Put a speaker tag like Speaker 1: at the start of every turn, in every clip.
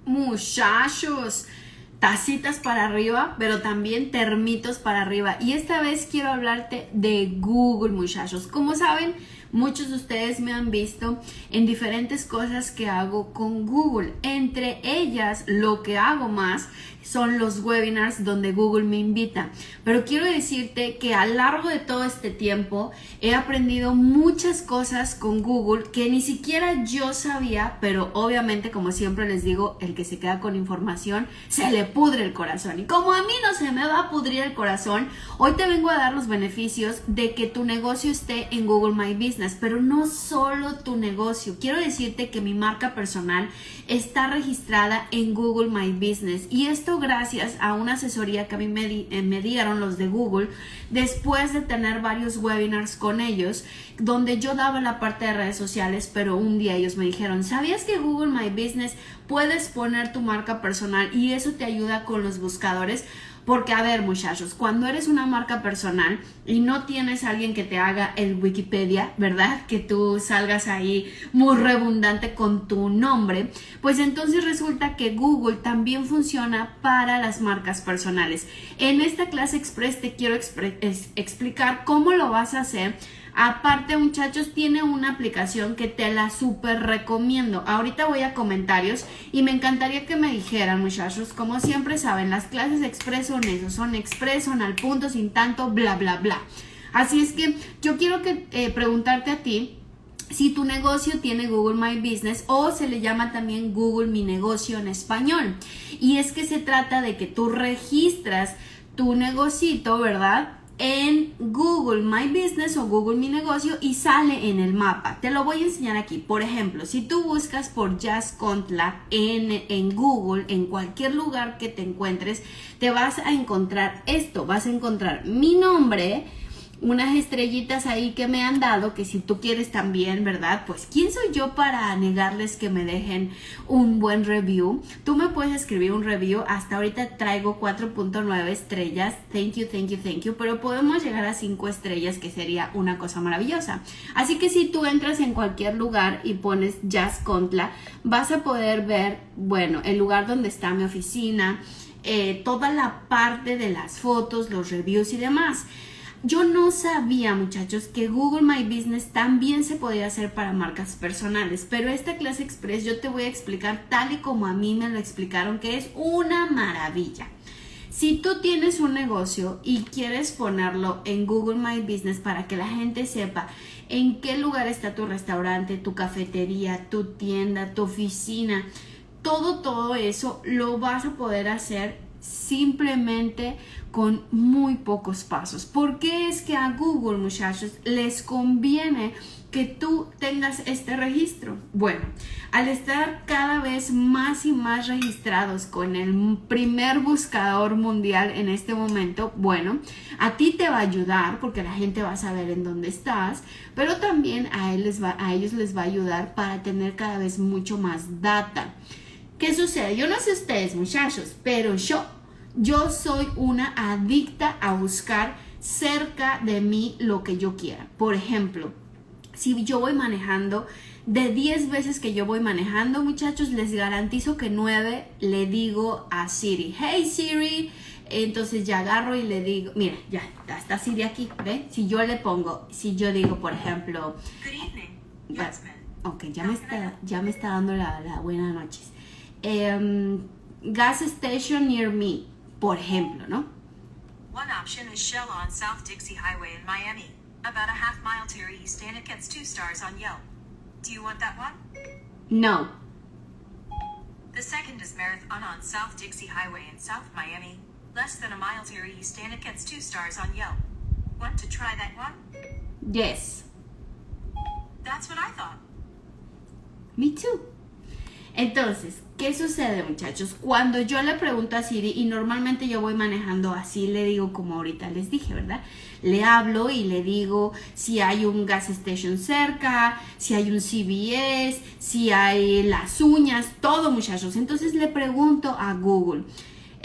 Speaker 1: Muchachos, tacitas para arriba, pero también termitos para arriba. Y esta vez quiero hablarte de Google, muchachos. Como saben, muchos de ustedes me han visto en diferentes cosas que hago con Google. Entre ellas, lo que hago más son los webinars donde Google me invita. Pero quiero decirte que a lo largo de todo este tiempo he aprendido muchas cosas con Google que ni siquiera yo sabía, pero obviamente, como siempre les digo, el que se queda con información se le pudre el corazón. Y como a mí no se me va a pudrir el corazón, hoy te vengo a dar los beneficios de que tu negocio esté en Google My Business, pero no solo tu negocio. Quiero decirte que mi marca personal está registrada en Google My Business, y esto gracias a una asesoría que a mí me dieron los de Google después de tener varios webinars con ellos donde yo daba la parte de redes sociales, pero un día ellos me dijeron: ¿sabías que Google My Business puedes poner tu marca personal y eso te ayuda con los buscadores? Porque, a ver, muchachos, cuando eres una marca personal y no tienes a alguien que te haga el Wikipedia, ¿verdad? Que tú salgas ahí muy redundante con tu nombre, pues entonces resulta que Google también funciona para las marcas personales. En esta clase express te quiero explicar cómo lo vas a hacer. Aparte, muchachos, tiene una aplicación que te la súper recomiendo. Ahorita voy a comentarios y me encantaría que me dijeran, muchachos. Como siempre saben, las clases express son eso, son al punto, sin tanto bla bla bla. Así es que yo quiero preguntarte a ti si tu negocio tiene Google My Business, o se le llama también Google Mi Negocio en español. Y es que se trata de que tú registras tu negocito, ¿verdad?, en Google My Business o Google Mi Negocio, y sale en el mapa. Te lo voy a enseñar aquí. Por ejemplo, si tú buscas por Jascontla en Google, en cualquier lugar que te encuentres, te vas a encontrar esto. Vas a encontrar mi nombre, unas estrellitas ahí que me han dado, que si tú quieres también, ¿verdad? Pues ¿quién soy yo para negarles que me dejen un buen review? Tú me puedes escribir un review. Hasta ahorita traigo 4.9 estrellas. Thank you. Pero podemos llegar a 5 estrellas, que sería una cosa maravillosa. Así que si tú entras en cualquier lugar y pones Jascontla, vas a poder ver, bueno, el lugar donde está mi oficina, toda la parte de las fotos, los reviews y demás. Yo no sabía, muchachos, que Google My Business también se podía hacer para marcas personales, pero esta clase express yo te voy a explicar tal y como a mí me lo explicaron, que es una maravilla. Si tú tienes un negocio y quieres ponerlo en Google My Business para que la gente sepa en qué lugar está tu restaurante, tu cafetería, tu tienda, tu oficina, todo eso lo vas a poder hacer simplemente con muy pocos pasos. ¿Por qué es que a Google, muchachos, les conviene que tú tengas este registro? Bueno, al estar cada vez más y más registrados con el primer buscador mundial en este momento, bueno, a ti te va a ayudar porque la gente va a saber en dónde estás, pero también a ellos les va a ayudar para tener cada vez mucho más data. ¿Qué sucede? Yo no sé ustedes, muchachos, pero yo soy una adicta a buscar cerca de mí lo que yo quiera. Por ejemplo, si yo voy manejando, de 10 veces que yo voy manejando, muchachos, les garantizo que 9 le digo a Siri: hey Siri. Entonces ya agarro y le digo, mira, ya está Siri aquí, ¿ve? Si yo digo, por ejemplo,
Speaker 2: Good evening,
Speaker 1: ya,
Speaker 2: Yasmin.
Speaker 1: ok, ya me está dando la buenas noches. Gas station near me, por ejemplo, ¿no?
Speaker 2: One option is Shell on South Dixie Highway in Miami, about a half mile to your east, and it gets 2 stars on Yelp. Do you want that one?
Speaker 1: No.
Speaker 2: The second is Marathon on South Dixie Highway in South Miami, less than a mile to your east, and it gets 2 stars on Yelp. Want to try that one?
Speaker 1: Yes.
Speaker 2: That's what I thought.
Speaker 1: Me too. Entonces, ¿qué sucede, muchachos? Cuando yo le pregunto a Siri, y normalmente yo voy manejando así, le digo como ahorita les dije, ¿verdad? Le hablo y le digo si hay un gas station cerca, si hay un CVS, si hay las uñas, todo, muchachos. Entonces le pregunto a Google,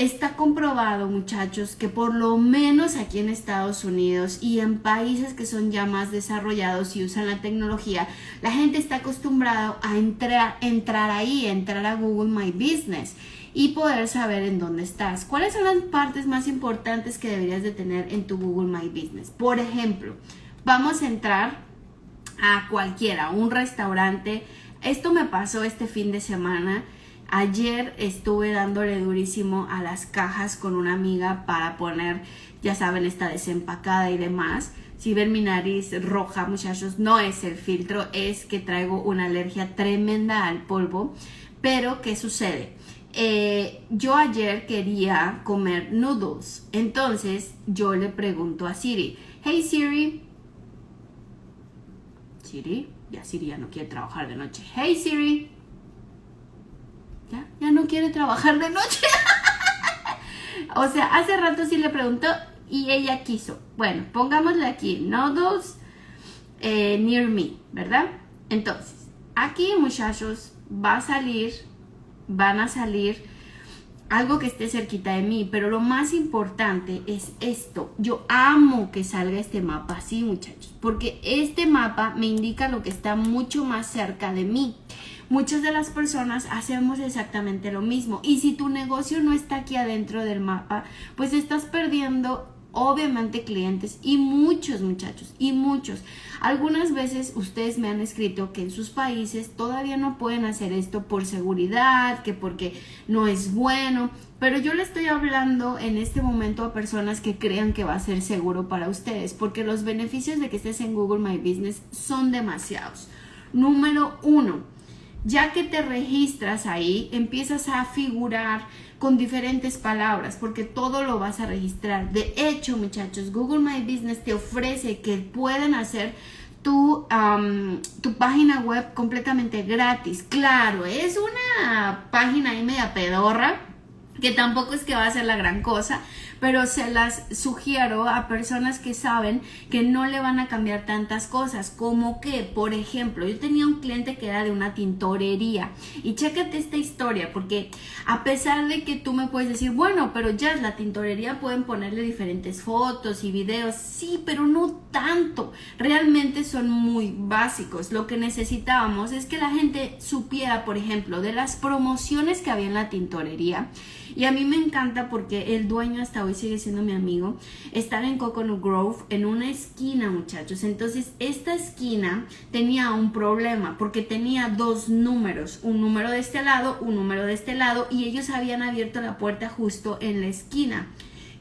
Speaker 1: Está comprobado, muchachos, que por lo menos aquí en Estados Unidos y en países que son ya más desarrollados y usan la tecnología, la gente está acostumbrada a entrar ahí, entrar a Google My Business y poder saber en dónde estás. ¿Cuáles son las partes más importantes que deberías de tener en tu Google My Business? Por ejemplo, vamos a entrar a cualquiera, un restaurante. Esto me pasó este fin de semana. Ayer estuve dándole durísimo a las cajas con una amiga para poner, ya saben, esta desempacada y demás. Si ven mi nariz roja, muchachos, no es el filtro, es que traigo una alergia tremenda al polvo. Pero, ¿qué sucede? Yo ayer quería comer noodles. Entonces, yo le pregunto a Siri, hey Siri. Siri, ya Siri ya no quiere trabajar de noche. Hey Siri. Ya no quiere trabajar de noche. O sea, hace rato sí le preguntó y ella quiso. Bueno, pongámosle aquí, noodles near me, ¿verdad? Entonces, aquí, muchachos, van a salir algo que esté cerquita de mí, pero lo más importante es esto. Yo amo que salga este mapa así, muchachos, porque este mapa me indica lo que está mucho más cerca de mí. Muchas de las personas hacemos exactamente lo mismo, y si tu negocio no está aquí adentro del mapa, pues estás perdiendo obviamente clientes, y muchos, muchachos, y muchos. Algunas veces ustedes me han escrito que en sus países todavía no pueden hacer esto por seguridad, que porque no es bueno, pero yo le estoy hablando en este momento a personas que crean que va a ser seguro para ustedes, porque los beneficios de que estés en Google My Business son demasiados. Número 1, ya que te registras ahí, empiezas a figurar con diferentes palabras, porque todo lo vas a registrar. De hecho, muchachos, Google My Business te ofrece que pueden hacer tu página web completamente gratis. Claro, es una página ahí media pedorra, que tampoco es que va a ser la gran cosa, pero se las sugiero a personas que saben que no le van a cambiar tantas cosas, como que, por ejemplo, yo tenía un cliente que era de una tintorería, y chécate esta historia, porque a pesar de que tú me puedes decir, bueno, pero ya la tintorería pueden ponerle diferentes fotos y videos, sí, pero no tanto, realmente son muy básicos. Lo que necesitábamos es que la gente supiera, por ejemplo, de las promociones que había en la tintorería. Y a mí me encanta porque el dueño hasta hoy sigue siendo mi amigo. Estaba en Coconut Grove, en una esquina, muchachos. Entonces, esta esquina tenía un problema porque tenía dos números. Un número de este lado, un número de este lado. Y ellos habían abierto la puerta justo en la esquina.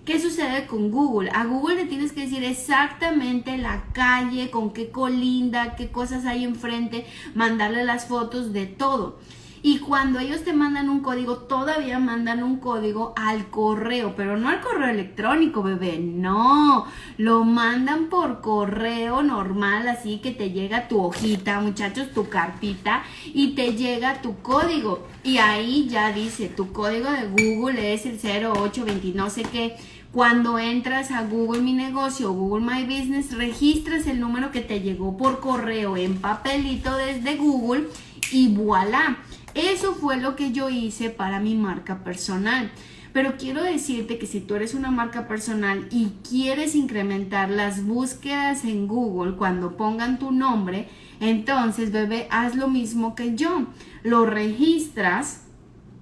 Speaker 1: ¿Qué sucede con Google? A Google le tienes que decir exactamente la calle, con qué colinda, qué cosas hay enfrente, mandarle las fotos de todo. Y cuando ellos te mandan un código, todavía mandan un código al correo, pero no al correo electrónico, bebé, no, lo mandan por correo normal, así que te llega tu hojita, muchachos, tu carpita, y te llega tu código, y ahí ya dice, tu código de Google es el 0820, no sé qué. Cuando entras a Google Mi Negocio o Google My Business, registras el número que te llegó por correo en papelito desde Google, y voilà. Eso fue lo que yo hice para mi marca personal. Pero quiero decirte que si tú eres una marca personal y quieres incrementar las búsquedas en Google cuando pongan tu nombre, entonces, bebé, haz lo mismo que yo. Lo registras.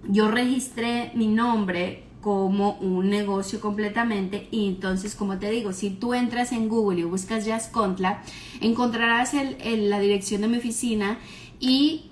Speaker 1: Yo registré mi nombre como un negocio completamente, y entonces, como te digo, si tú entras en Google y buscas Jascontla, encontrarás la dirección de mi oficina y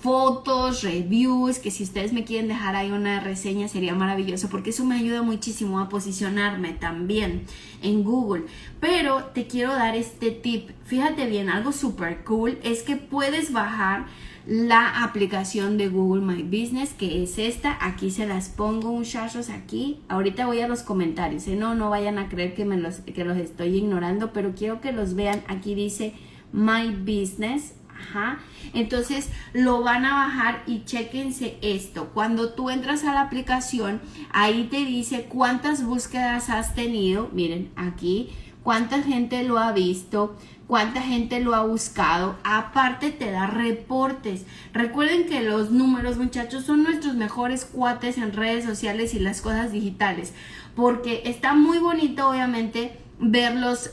Speaker 1: fotos, reviews, que si ustedes me quieren dejar ahí una reseña sería maravilloso, porque eso me ayuda muchísimo a posicionarme también en Google. Pero te quiero dar este tip, fíjate bien, algo súper cool es que puedes bajar la aplicación de Google My Business, que es esta. Aquí se las pongo, muchachos, aquí. Ahorita voy a los comentarios, no vayan a creer que los estoy ignorando, pero quiero que los vean. Aquí dice My Business. Ajá. Entonces lo van a bajar y chéquense esto. Cuando tú entras a la aplicación, ahí te dice cuántas búsquedas has tenido. Miren, aquí cuánta gente lo ha visto, cuánta gente lo ha buscado. Aparte te da reportes. Recuerden que los números, muchachos, son nuestros mejores cuates en redes sociales y las cosas digitales, porque está muy bonito, obviamente, ver los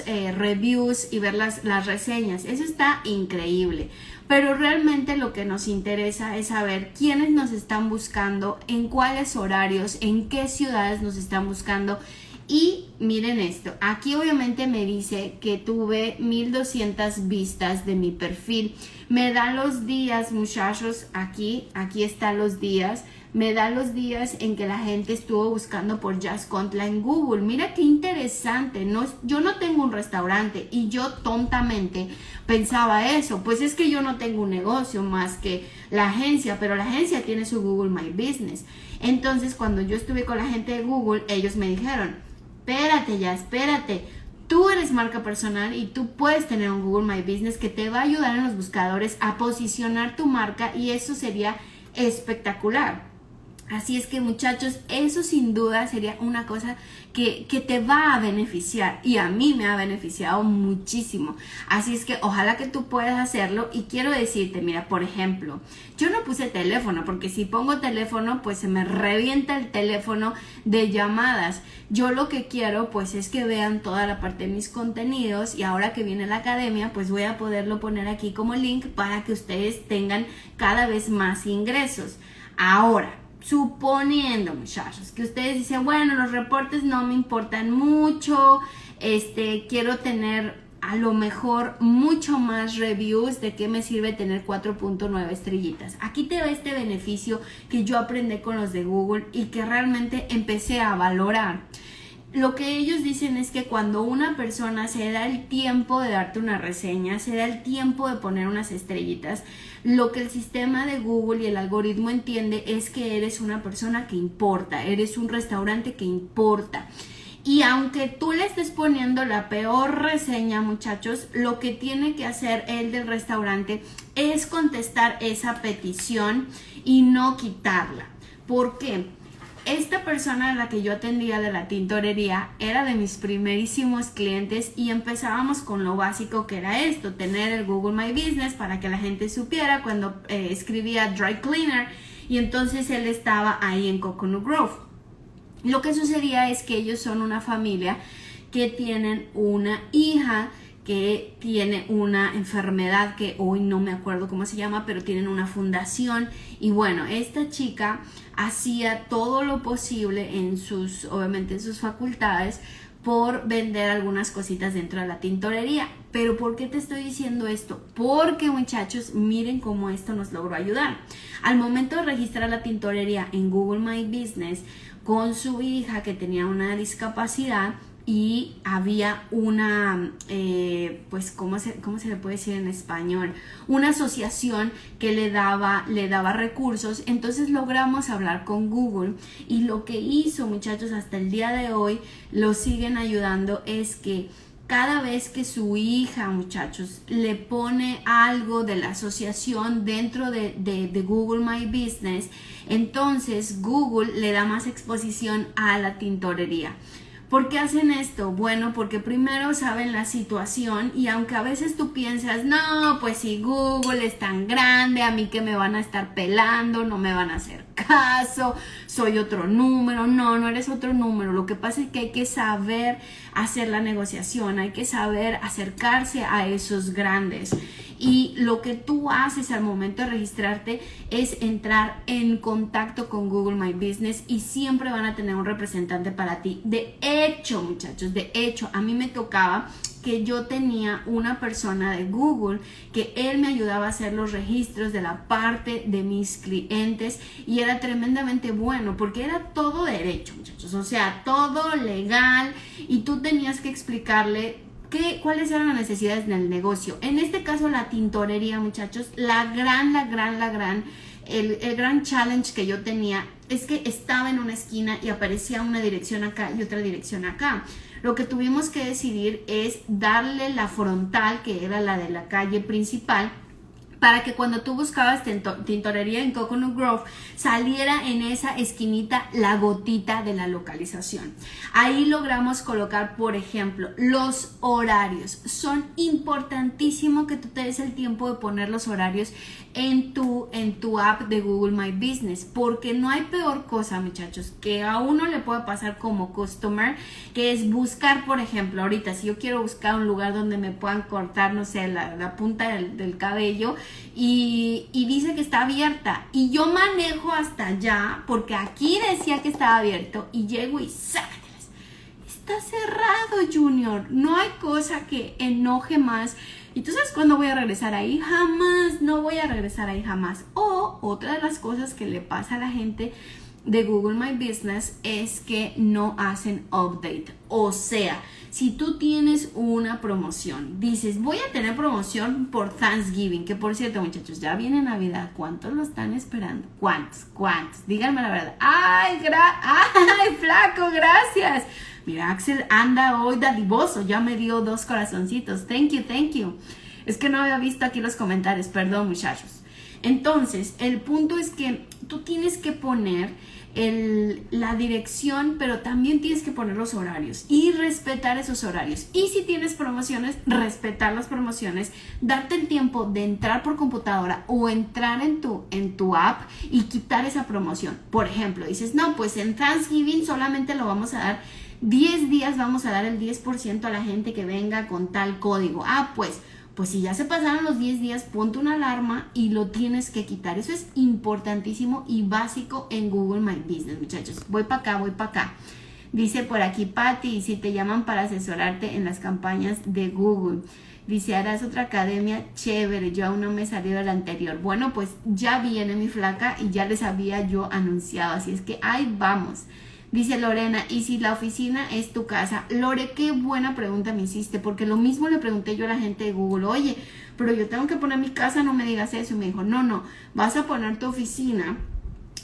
Speaker 1: reviews y ver las reseñas. Eso está increíble, pero realmente lo que nos interesa es saber quiénes nos están buscando, en cuáles horarios, en qué ciudades nos están buscando. Y miren esto, aquí obviamente me dice que tuve 1200 vistas de mi perfil. Me da los días, muchachos, aquí están los días. Me da los días en que la gente estuvo buscando por Jazz Contra en Google. Mira qué interesante. Yo no tengo un restaurante y yo tontamente pensaba eso. Pues es que yo no tengo un negocio más que la agencia, pero la agencia tiene su Google My Business. Entonces, cuando yo estuve con la gente de Google, ellos me dijeron, espérate. Tú eres marca personal y tú puedes tener un Google My Business que te va a ayudar en los buscadores a posicionar tu marca, y eso sería espectacular. Así es que, muchachos, eso sin duda sería una cosa que te va a beneficiar, y a mí me ha beneficiado muchísimo. Así es que ojalá que tú puedas hacerlo. Y quiero decirte, mira, por ejemplo, yo no puse teléfono, porque si pongo teléfono pues se me revienta el teléfono de llamadas. Yo lo que quiero pues es que vean toda la parte de mis contenidos, y ahora que viene la academia pues voy a poderlo poner aquí como link para que ustedes tengan cada vez más ingresos. Ahora, suponiendo, muchachos, que ustedes dicen, bueno, los reportes no me importan mucho, quiero tener a lo mejor mucho más reviews, ¿de qué me sirve tener 4.9 estrellitas? Aquí te va este beneficio que yo aprendí con los de Google y que realmente empecé a valorar. Lo que ellos dicen es que cuando una persona se da el tiempo de darte una reseña, se da el tiempo de poner unas estrellitas, lo que el sistema de Google y el algoritmo entiende es que eres una persona que importa, eres un restaurante que importa. Y aunque tú le estés poniendo la peor reseña, muchachos, lo que tiene que hacer el del restaurante es contestar esa petición y no quitarla. ¿Por qué? Esta persona a la que yo atendía de la tintorería era de mis primerísimos clientes, y empezábamos con lo básico, que era esto, tener el Google My Business para que la gente supiera cuando escribía dry cleaner, y entonces él estaba ahí en Coconut Grove. Lo que sucedía es que ellos son una familia que tienen una hija que tiene una enfermedad que hoy no me acuerdo cómo se llama, pero tienen una fundación. Y bueno, esta chica hacía todo lo posible obviamente en sus facultades, por vender algunas cositas dentro de la tintorería. Pero ¿por qué te estoy diciendo esto? Porque, muchachos, miren cómo esto nos logró ayudar. Al momento de registrar la tintorería en Google My Business con su hija que tenía una discapacidad, y había una, pues, ¿cómo se le puede decir en español? Una asociación que le daba recursos. Entonces logramos hablar con Google, y lo que hizo, muchachos, hasta el día de hoy lo siguen ayudando, es que cada vez que su hija, muchachos, le pone algo de la asociación dentro de Google My Business, entonces Google le da más exposición a la tintorería. ¿Por qué hacen esto? Bueno, porque primero saben la situación, y aunque a veces tú piensas, no, pues si Google es tan grande, a mí que me van a estar pelando, no me van a hacer caso, soy otro número. No eres otro número. Lo que pasa es que hay que saber hacer la negociación, hay que saber acercarse a esos grandes. Y lo que tú haces al momento de registrarte es entrar en contacto con Google My Business, y siempre van a tener un representante para ti. De hecho, muchachos, a mí me tocaba que yo tenía una persona de Google que él me ayudaba a hacer los registros de la parte de mis clientes, y era tremendamente bueno porque era todo derecho, muchachos, o sea, todo legal, y tú tenías que explicarle cuáles eran las necesidades del negocio. En este caso, la tintorería, muchachos, el gran challenge que yo tenía es que estaba en una esquina y aparecía una dirección acá y otra dirección acá. Lo que tuvimos que decidir es darle la frontal, que era la de la calle principal, para que cuando tú buscabas tintorería en Coconut Grove saliera en esa esquinita la gotita de la localización. Ahí logramos colocar, por ejemplo, los horarios. Son importantísimo que tú te des el tiempo de poner los horarios en tu app de Google My Business, porque no hay peor cosa, muchachos, que a uno le pueda pasar como customer, que es buscar, por ejemplo, ahorita si yo quiero buscar un lugar donde me puedan cortar, no sé, la punta del cabello, y dice que está abierta y yo manejo hasta allá porque aquí decía que estaba abierto y llego y ¡sácateles! Está cerrado, Junior. No hay cosa que enoje más. ¿Y tú sabes cuándo voy a regresar ahí? Jamás, no voy a regresar ahí jamás. O otra de las cosas que le pasa a la gente de Google My Business es que no hacen update. O sea, si tú tienes una promoción, dices, voy a tener promoción por Thanksgiving, que por cierto, muchachos, ya viene Navidad. ¿Cuántos lo están esperando? ¿Cuántos? Díganme la verdad. ¡Ay, flaco, gracias! Mira, Axel anda hoy dadivoso, ya me dio 2 corazoncitos. Thank you. Es que no había visto aquí los comentarios, perdón, muchachos. Entonces, el punto es que tú tienes que poner la dirección, pero también tienes que poner los horarios y respetar esos horarios. Y si tienes promociones, respetar las promociones, darte el tiempo de entrar por computadora o entrar en tu app y quitar esa promoción. Por ejemplo, dices, no, pues en Thanksgiving solamente lo vamos a dar 10 días, vamos a dar el 10% a la gente que venga con tal código. Pues si ya se pasaron los 10 días, ponte una alarma y lo tienes que quitar. Eso es importantísimo y básico en Google My Business, muchachos. Voy para acá. Dice por aquí Patti, si te llaman para asesorarte en las campañas de Google. Dice, harás otra academia, chévere, yo aún no me he salido de la anterior. Bueno, pues ya viene mi flaca y ya les había yo anunciado, así es que ahí vamos. Dice Lorena, ¿y si la oficina es tu casa? Lore, qué buena pregunta me hiciste, porque lo mismo le pregunté yo a la gente de Google. Oye, pero yo tengo que poner mi casa, no me digas eso. Y me dijo, no, vas a poner tu oficina.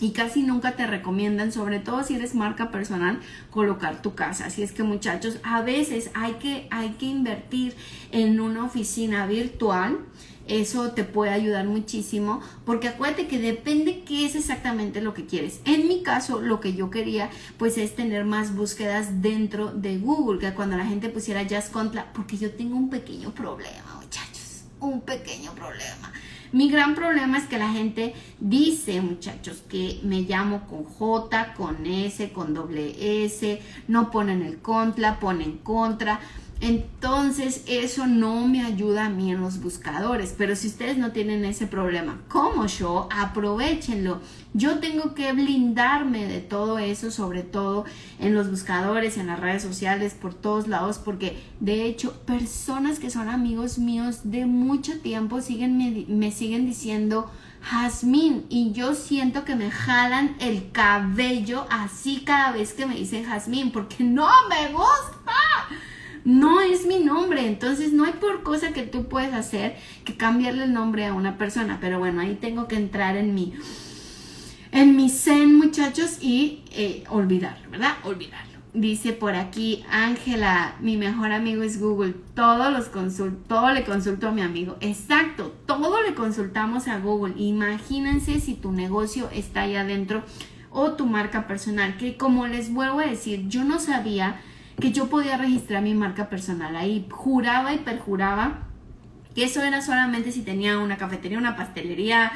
Speaker 1: Y casi nunca te recomiendan, sobre todo si eres marca personal, colocar tu casa. Así es que, muchachos, a veces hay que invertir en una oficina virtual. Eso te puede ayudar muchísimo, porque acuérdate que depende qué es exactamente lo que quieres. En mi caso, lo que yo quería pues es tener más búsquedas dentro de Google, que cuando la gente pusiera Jazz Contra, porque yo tengo un pequeño problema, muchachos, un pequeño problema. Mi gran problema es que la gente dice, muchachos, que me llamo con J, con S, con doble S, no ponen el contra, ponen contra. Entonces eso no me ayuda a mí en los buscadores, pero si ustedes no tienen ese problema como yo, aprovéchenlo. Yo tengo que blindarme de todo eso, sobre todo en los buscadores, en las redes sociales, por todos lados, porque de hecho personas que son amigos míos de mucho tiempo me siguen diciendo Jazmín, y yo siento que me jalan el cabello así cada vez que me dicen Jazmín, porque no me gusta. No es mi nombre, entonces no hay peor cosa que tú puedes hacer que cambiarle el nombre a una persona. Pero bueno, ahí tengo que entrar en mi zen, muchachos, y olvidarlo, ¿verdad? Olvidarlo. Dice por aquí Ángela, mi mejor amigo es Google, todo le consulto a mi amigo. Exacto, todo le consultamos a Google. Imagínense si tu negocio está ahí adentro o tu marca personal, que como les vuelvo a decir, yo no sabía que yo podía registrar mi marca personal ahí. Juraba y perjuraba que eso era solamente si tenía una cafetería, una pastelería,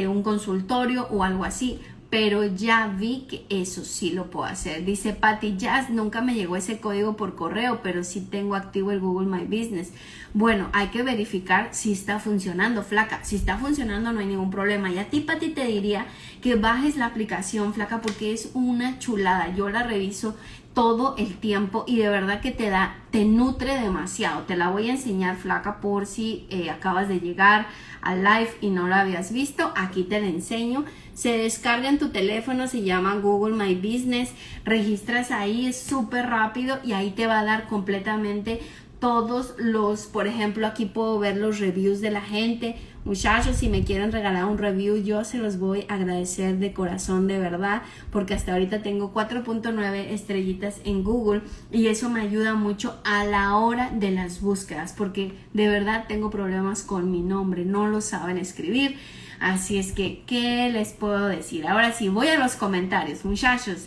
Speaker 1: un consultorio o algo así. Pero ya vi que eso sí lo puedo hacer. Dice Patti, Jazz, nunca me llegó ese código por correo, pero sí tengo activo el Google My Business. Bueno, hay que verificar si está funcionando, flaca. Si está funcionando no hay ningún problema. Y a ti, Patti, te diría que bajes la aplicación, flaca, porque es una chulada. Yo la reviso todo el tiempo y de verdad que te nutre demasiado. Te la voy a enseñar, flaca, por si acabas de llegar al live y no la habías visto. Aquí te la enseño. Se descarga en tu teléfono, se llama Google My Business. Registras ahí, es súper rápido y ahí te va a dar completamente todos los, por ejemplo, aquí puedo ver los reviews de la gente. Muchachos, si me quieren regalar un review, yo se los voy a agradecer de corazón, de verdad, porque hasta ahorita tengo 4.9 estrellitas en Google y eso me ayuda mucho a la hora de las búsquedas, porque de verdad tengo problemas con mi nombre, no lo saben escribir. Así es que, ¿qué les puedo decir? Ahora sí, voy a los comentarios, muchachos.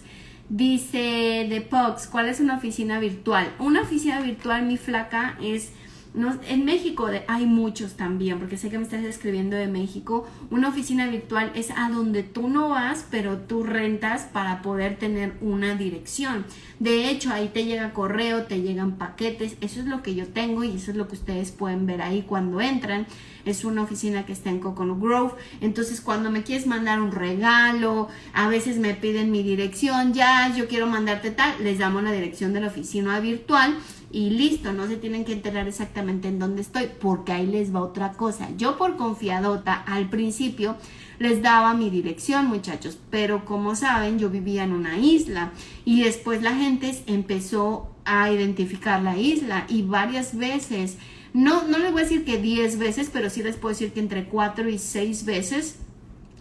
Speaker 1: Dice The Pox, ¿cuál es una oficina virtual? Una oficina virtual, mi flaca, es... No, en México hay muchos también, porque sé que me estás escribiendo de México. Una oficina virtual es a donde tú no vas, pero tú rentas para poder tener una dirección. De hecho, ahí te llega correo, te llegan paquetes. Eso es lo que yo tengo y eso es lo que ustedes pueden ver ahí cuando entran. Es una oficina que está en Coconut Grove. Entonces, cuando me quieres mandar un regalo, a veces me piden mi dirección. Ya, yo quiero mandarte tal, les damos la dirección de la oficina virtual. Y listo, no se tienen que enterar exactamente en dónde estoy, porque ahí les va otra cosa. Yo por confiadota al principio les daba mi dirección, muchachos, pero como saben, yo vivía en una isla y después la gente empezó a identificar la isla y varias veces, no les voy a decir que 10 veces, pero sí les puedo decir que entre 4 y 6 veces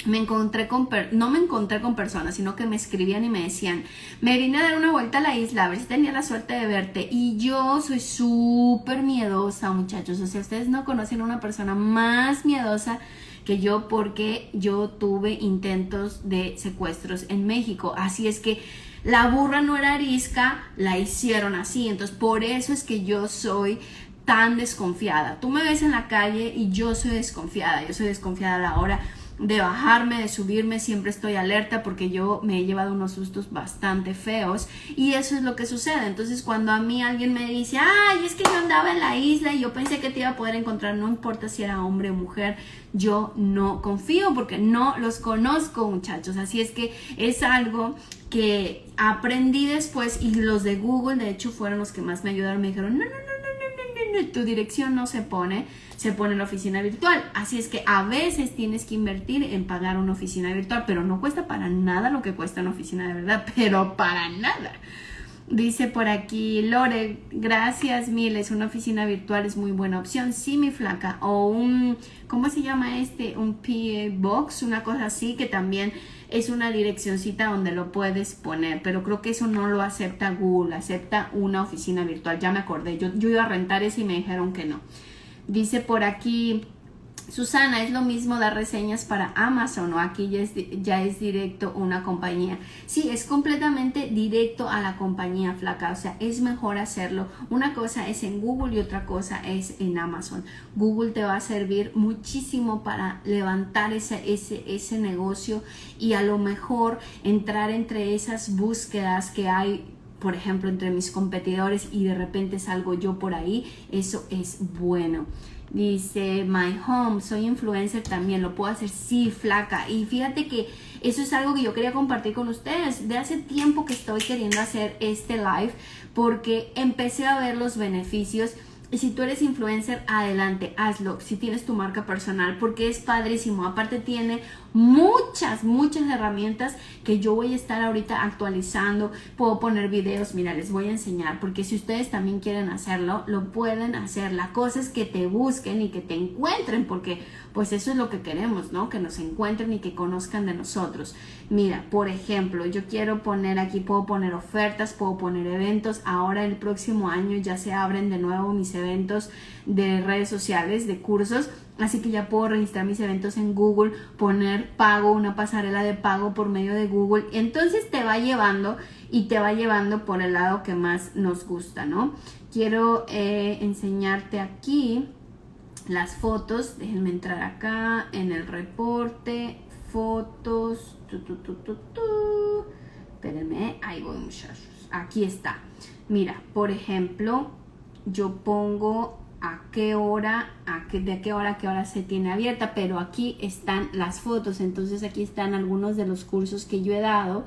Speaker 1: no me encontré con personas, sino que me escribían y me decían, me vine a dar una vuelta a la isla, a ver si tenía la suerte de verte. Y yo soy súper miedosa, muchachos. O sea, ustedes no conocen a una persona más miedosa que yo, porque yo tuve intentos de secuestros en México. Así es que la burra no era arisca, la hicieron así. Entonces, por eso es que yo soy tan desconfiada. Tú me ves en la calle y yo soy desconfiada. Yo soy desconfiada a la hora de bajarme, de subirme, siempre estoy alerta porque yo me he llevado unos sustos bastante feos y eso es lo que sucede. Entonces, cuando a mí alguien me dice, ay, es que yo andaba en la isla y yo pensé que te iba a poder encontrar, no importa si era hombre o mujer, yo no confío porque no los conozco, muchachos. Así es que es algo que aprendí después y los de Google, de hecho, fueron los que más me ayudaron. Me dijeron, no, tu dirección no se pone en la oficina virtual. Así es que a veces tienes que invertir en pagar una oficina virtual, pero no cuesta para nada lo que cuesta una oficina de verdad, pero para nada. Dice por aquí Lore, gracias miles, una oficina virtual es muy buena opción. Sí, mi flaca. O un, ¿cómo se llama este? Un PA Box, una cosa así, que también es una direccioncita donde lo puedes poner, pero creo que eso no lo acepta Google, acepta una oficina virtual. Ya me acordé, yo iba a rentar ese y me dijeron que no. Dice por aquí Susana, es lo mismo dar reseñas para Amazon, o aquí ya es directo una compañía. Sí, es completamente directo a la compañía, flaca, o sea, es mejor hacerlo. Una cosa es en Google y otra cosa es en Amazon. Google te va a servir muchísimo para levantar ese negocio y a lo mejor entrar entre esas búsquedas que hay, por ejemplo, entre mis competidores, y de repente salgo yo por ahí. Eso es bueno. Dice My Home, soy influencer también, lo puedo hacer. Sí, flaca, y fíjate que eso es algo que yo quería compartir con ustedes. De hace tiempo que estoy queriendo hacer este live porque empecé a ver los beneficios. Y si tú eres influencer, adelante, hazlo. Si tienes tu marca personal, porque es padrísimo. Aparte tiene muchas herramientas que yo voy a estar ahorita actualizando. Puedo poner videos, mira, les voy a enseñar, porque si ustedes también quieren hacerlo, lo pueden hacer. La cosa es que te busquen y que te encuentren, porque pues eso es lo que queremos, ¿no? Que nos encuentren y que conozcan de nosotros. Mira, por ejemplo, yo quiero poner aquí, puedo poner ofertas, puedo poner eventos. Ahora el próximo año ya se abren de nuevo mis eventos de redes sociales, de cursos. Así que ya puedo registrar mis eventos en Google, poner pago, una pasarela de pago por medio de Google. Entonces te va llevando y te va llevando por el lado que más nos gusta, ¿no? Quiero enseñarte aquí las fotos. Déjenme entrar acá en el reporte, fotos, espérenme, ahí voy, muchachos, aquí está. Mira, por ejemplo, yo pongo a qué hora, de qué hora a qué hora se tiene abierta, pero aquí están las fotos. Entonces aquí están algunos de los cursos que yo he dado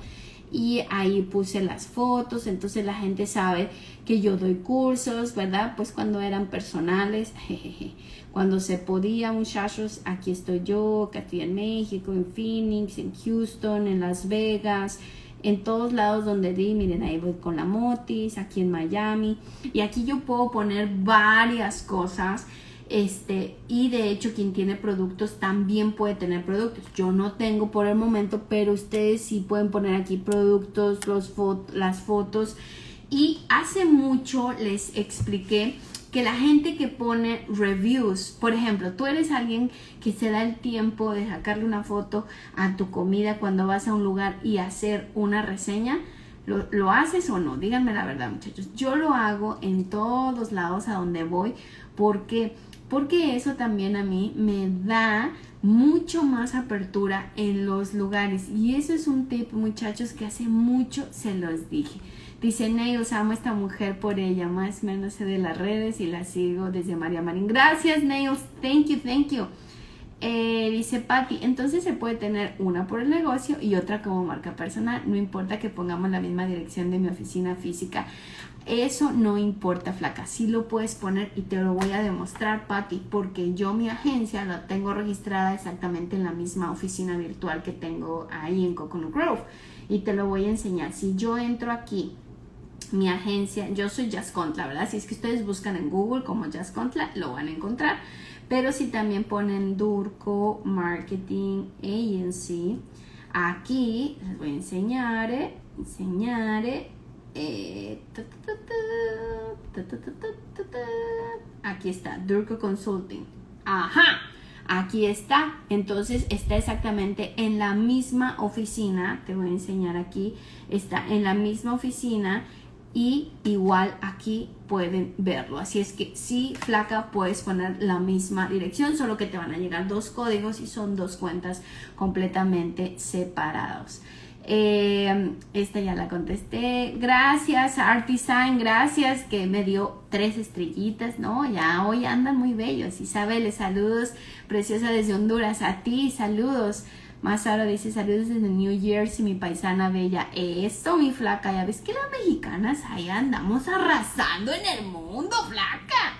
Speaker 1: y ahí puse las fotos. Entonces la gente sabe que yo doy cursos, ¿verdad? Pues cuando eran personales, jejeje. Cuando se podía, muchachos, aquí estoy yo, aquí en México, en Phoenix, en Houston, en Las Vegas, en todos lados donde di. Miren, ahí voy con la Motis, aquí en Miami, y aquí yo puedo poner varias cosas. Y de hecho quien tiene productos también puede tener productos. Yo no tengo por el momento, pero ustedes sí pueden poner aquí productos, las fotos. Y hace mucho les expliqué que la gente que pone reviews, por ejemplo, tú eres alguien que se da el tiempo de sacarle una foto a tu comida cuando vas a un lugar y hacer una reseña. ¿Lo haces o no? Díganme la verdad, muchachos. Yo lo hago en todos lados a donde voy. Porque eso también a mí me da mucho más apertura en los lugares. Y eso es un tip, muchachos, que hace mucho se los dije. Dice Nails, amo a esta mujer por ella, más o menos sé de las redes y la sigo desde María Marín. Gracias, Nails, thank you. Dice Patty, entonces se puede tener una por el negocio y otra como marca personal. No importa que pongamos la misma dirección de mi oficina física. Eso no importa, flaca. Sí lo puedes poner y te lo voy a demostrar, Patty, porque yo mi agencia la tengo registrada exactamente en la misma oficina virtual que tengo ahí en Coconut Grove. Y te lo voy a enseñar. Si yo entro aquí, mi agencia, yo soy Jascontla, ¿verdad? Si es que ustedes buscan en Google como Jascontla, lo van a encontrar. Pero si también ponen Durco Marketing Agency, aquí les voy a enseñar, aquí está, Durco Consulting. Ajá, aquí está. Entonces está exactamente en la misma oficina. Te voy a enseñar aquí. Está en la misma oficina. Y igual aquí pueden verlo. Así es que sí, flaca, puedes poner la misma dirección, solo que te van a llegar 2 códigos y son 2 cuentas completamente separados. Esta ya la contesté. Gracias, Artisan, gracias, que me dio 3 estrellitas, ¿no? Ya hoy andan muy bellos. Isabel, saludos, preciosa desde Honduras. A ti, saludos. Más ahora dice, saludos desde New Jersey, mi paisana bella. Eso, mi flaca, ya ves que las mexicanas ahí andamos arrasando en el mundo, flaca.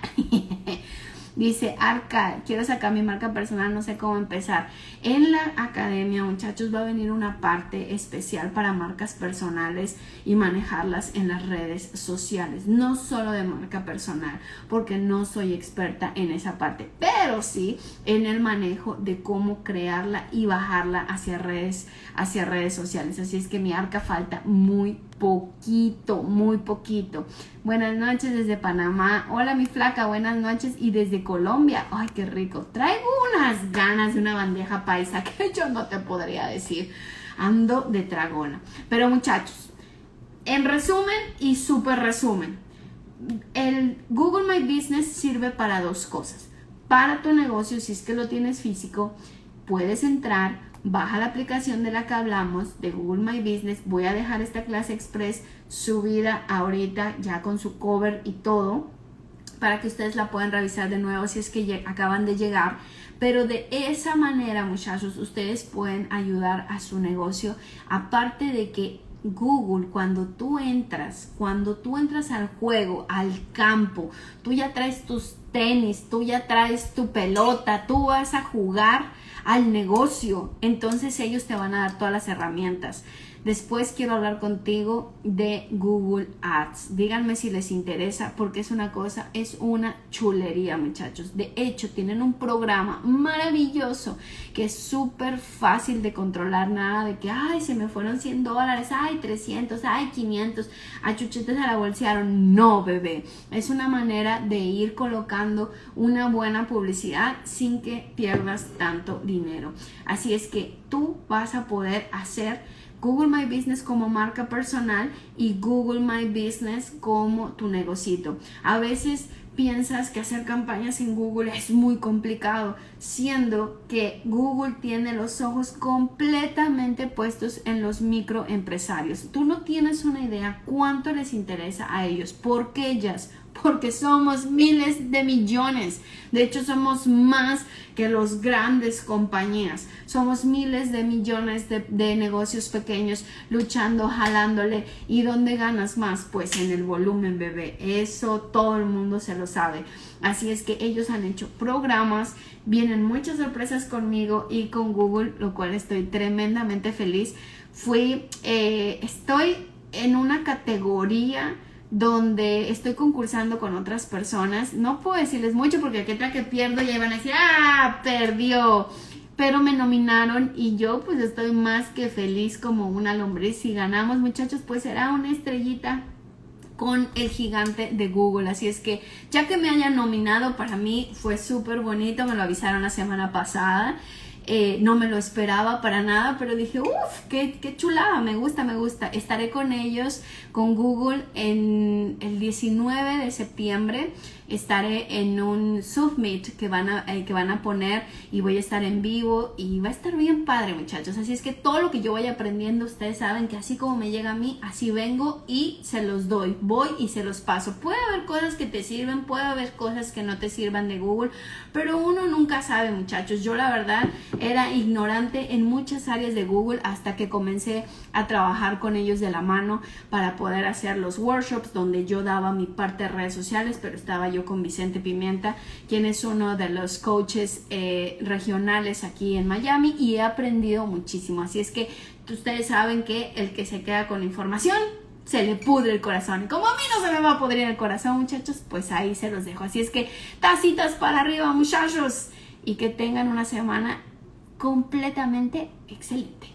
Speaker 1: Dice Arca, quiero sacar mi marca personal, no sé cómo empezar. En la academia, muchachos, va a venir una parte especial para marcas personales y manejarlas en las redes sociales. No solo de marca personal, porque no soy experta en esa parte, pero sí en el manejo de cómo crearla y bajarla hacia redes sociales. Así es que mi Arca falta muy poquito. Buenas noches desde Panamá. Hola, mi flaca, buenas noches. Y desde Colombia, ay, qué rico. Traigo unas ganas de una bandeja paisa que yo no te podría decir. Ando de tragona. Pero muchachos, en resumen y súper resumen, el Google My Business sirve para 2 cosas. Para tu negocio, si es que lo tienes físico, puedes entrar, baja la aplicación de la que hablamos, de Google My Business. Voy a dejar esta clase express subida ahorita ya con su cover y todo, para que ustedes la puedan revisar de nuevo si es que acaban de llegar. Pero de esa manera, muchachos, ustedes pueden ayudar a su negocio. Aparte de que Google, cuando tú entras al juego, al campo, tú ya traes tus tenis, tú ya traes tu pelota, tú vas a jugar al negocio, entonces ellos te van a dar todas las herramientas. Después quiero hablar contigo de Google Ads. Díganme si les interesa, porque es una chulería, muchachos. De hecho, tienen un programa maravilloso que es súper fácil de controlar. Nada de que, ay, se me fueron $100, ay, 300, ay, 500, a chuchetas se la bolsearon. No, bebé. Es una manera de ir colocando una buena publicidad sin que pierdas tanto dinero. Así es que tú vas a poder hacer Google My Business como marca personal y Google My Business como tu negocito. A veces piensas que hacer campañas en Google es muy complicado, siendo que Google tiene los ojos completamente puestos en los microempresarios. Tú no tienes una idea cuánto les interesa a ellos. ¿Por qué ellas? Porque somos miles de millones. De hecho, somos más que los grandes compañías. Somos miles de millones de negocios pequeños luchando, jalándole. ¿Y dónde ganas más? Pues en el volumen, bebé. Eso todo el mundo se lo sabe. Así es que ellos han hecho programas. Vienen muchas sorpresas conmigo y con Google, lo cual estoy tremendamente feliz. Estoy en una categoría donde estoy concursando con otras personas. No puedo decirles mucho porque qué tal que pierdo y ahí van a decir, ¡ah, perdió! Pero me nominaron y yo pues estoy más que feliz como una lombriz. Si ganamos, muchachos, pues será una estrellita con el gigante de Google. Así es que ya que me hayan nominado, para mí fue súper bonito. Me lo avisaron la semana pasada. No me lo esperaba para nada, pero dije, uff, qué chulada, me gusta. Estaré con ellos, con Google, en el 19 de septiembre. Estaré en un Summit que van a poner y voy a estar en vivo y va a estar bien padre, muchachos. Así es que todo lo que yo vaya aprendiendo, ustedes saben que así como me llega a mí, así vengo y se los doy. Voy y se los paso. Puede haber cosas que te sirven, puede haber cosas que no te sirvan de Google, pero uno nunca sabe, muchachos. Yo la verdad era ignorante en muchas áreas de Google hasta que comencé a trabajar con ellos de la mano para poder hacer los workshops donde yo daba mi parte de redes sociales, pero estaba yo con Vicente Pimienta, quien es uno de los coaches regionales aquí en Miami, y he aprendido muchísimo. Así es que ustedes saben que el que se queda con información se le pudre el corazón, y como a mí no se me va a pudrir el corazón, muchachos, pues ahí se los dejo. Así es que tacitas para arriba, muchachos, y que tengan una semana completamente excelente.